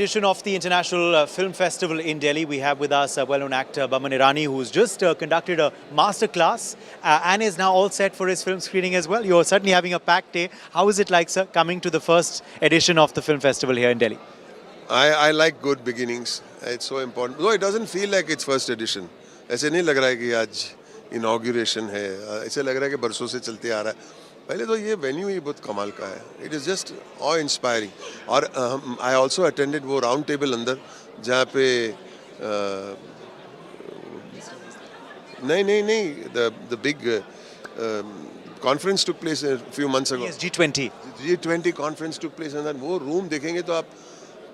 Edition of the International Film Festival in Delhi. We have with us well-known actor Boman Irani, who's just conducted a master class and is now all set for his film screening as well. You're certainly having a packed day. How is it like, sir, coming to the first edition of the film festival here in Delhi? I like good beginnings. It's so important. Though it doesn't feel like it's first edition. ऐसे नहीं लग रहा है कि आज inauguration है. ऐसे लग रहा है कि बरसों से चलते आ रहा है. पहले तो ये वेन्यू ही बहुत कमाल का है. It is just awe-inspiring. और I also attended वो round table अंदर जहाँ पे नहीं the big conference took place a few months ago. Yes, G20. G20 conference took place and then वो room देखेंगे तो आप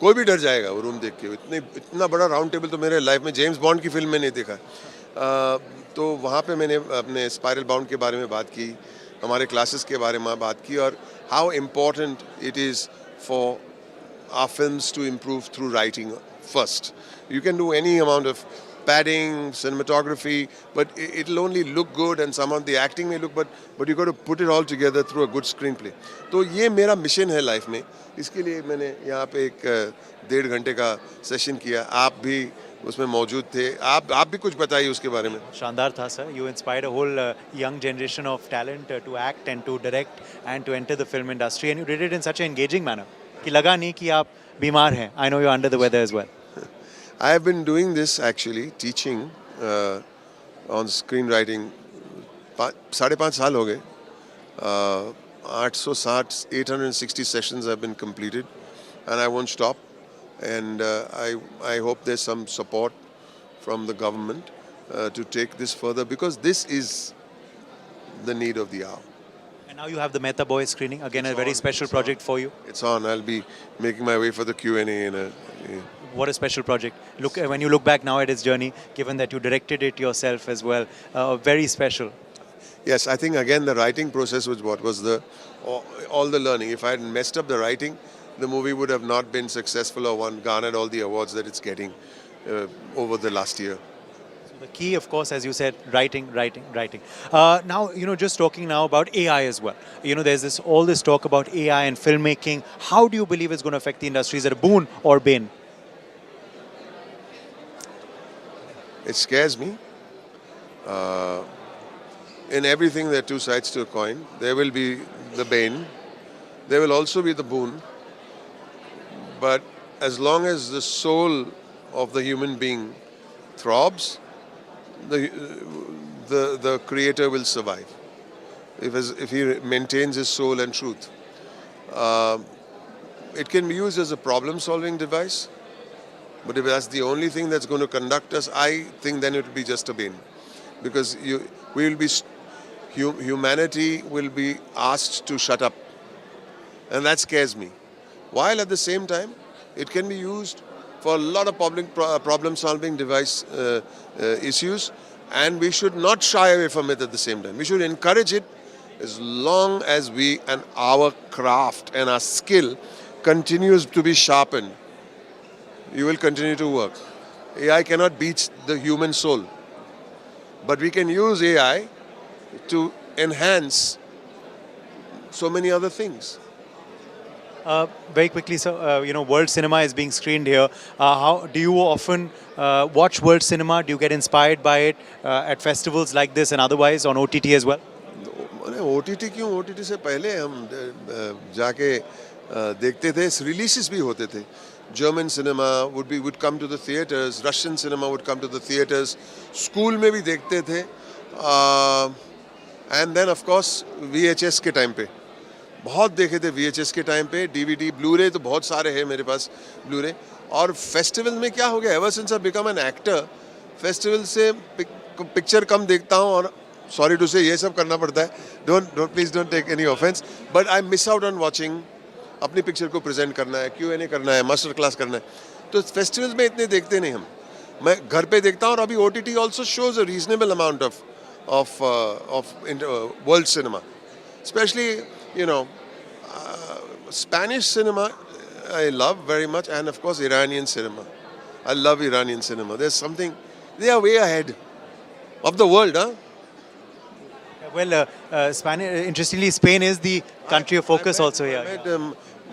कोई भी डर जाएगा वो रूम देख के. इतना बड़ा राउंड टेबल तो मेरे लाइफ में जेम्स बॉन्ड की फिल्म में नहीं देखा. तो वहाँ पे मैंने अपने स्पाइरल बाउंड के बारे में बात की, हमारे क्लासेस के बारे में बात की और how important it is for our films to improve through writing first. You can do any amount of padding, cinematography, but it'll only look good and some of the acting may look, but you got to put it all together through a good screenplay. तो ये मेरा mission है life में. इसके लिए मैंने यहाँ पे एक 1.5 घंटे का सेशन किया. आप भी उसमें मौजूद थे. आप भी कुछ बताइए उसके बारे में. शानदार था sir. You inspired a whole young generation of talent to act and to direct and to enter the film industry, and you did it in such an engaging manner कि लगा नहीं कि आप बीमार हैं. I know you're under the weather as well. I have been doing this actually, teaching on screenwriting. 5.5 साल हो गए. 860 sessions have been completed, and I won't stop. And I hope there's some support from the government to take this further because this is the need of the hour. And now you have the Mehta Boys screening again, a very special project for you. It's on. I'll be making my way for the Q&A in a. What a special project. Look, when you look back now at its journey, given that you directed it yourself as well, very special. Yes, I think again the writing process was what was all the learning. If I had messed up the writing, the movie would have not been successful or garnered all the awards that it's getting over the last year. So the key, of course, as you said, writing. Now, just talking now about AI as well. There's all this talk about AI and filmmaking. How do you believe it's going to affect the industry? Is it a boon or bane? It scares me. In everything, there are two sides to a coin. There will be the bane. There will also be the boon. But as long as the soul of the human being throbs, the creator will survive. If he maintains his soul and truth. It can be used as a problem-solving device. But if that's the only thing that's going to conduct us, I think then it will be just a bane. Because humanity will be asked to shut up. And that scares me. While at the same time, it can be used for a lot of problem-solving device issues. And we should not shy away from it at the same time. We should encourage it as long as we and our craft and our skill continues to be sharpened. You will continue to work. AI cannot beat the human soul. But we can use AI to enhance so many other things. Very quickly, sir, world cinema is being screened here. How do you often watch world cinema? Do you get inspired by it at festivals like this and otherwise on OTT as well? OTT क्यों? OTT से पहले हम जाके देखते थे. Releases भी होते थे. German cinema would come to the theaters. Russian cinema would come to the theaters. School में भी देखते थे. And then of course VHS के टाइम पे बहुत देखे थे. VHS के टाइम पे DVD, Blu-ray तो बहुत सारे हैं मेरे पास Blu-ray. और फेस्टिवल में क्या हो गया? Ever since I've become an actor, festival से पिक्चर कम देखता हूँ और sorry to say ये सब करना पड़ता है. Please don't take any offense. But I miss out on watching. अपनी पिक्चर को प्रेजेंट करना है, Q&A करना है, मास्टर क्लास करना है. तो फेस्टिवल्स में इतने देखते नहीं हम. मैं घर पे देखता हूँ और अभी OTT also shows a reasonable amount of world cinema. Especially, Spanish cinema I love very much, and of course Iranian cinema. I love Iranian cinema. There's something, they are way ahead of the world, huh? Well, interestingly, Spain is the country of focus also here. I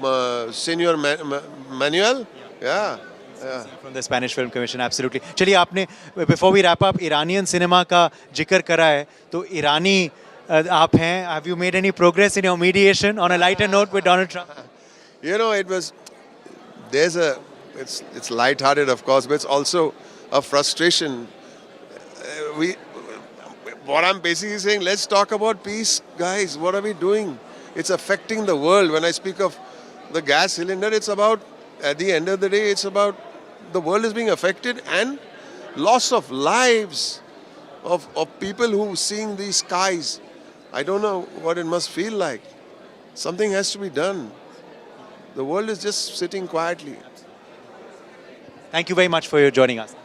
met Senor Manuel. Yeah, yeah. From the Spanish Film Commission, absolutely. चलिए आपने before we wrap up Iranian cinema का जिक्र करा है तो ईरानी आप हैं. Have you made any progress in your mediation on a lighter note with Donald Trump? You know, it's light-hearted, of course, but it's also a frustration. What I'm basically saying, let's talk about peace, guys. What are we doing? It's affecting the world. When I speak of the gas cylinder, it's about, at the end of the day, it's about the world is being affected and loss of lives of people who seeing these skies. I don't know what it must feel like. Something has to be done. The world is just sitting quietly. Thank you very much for your joining us.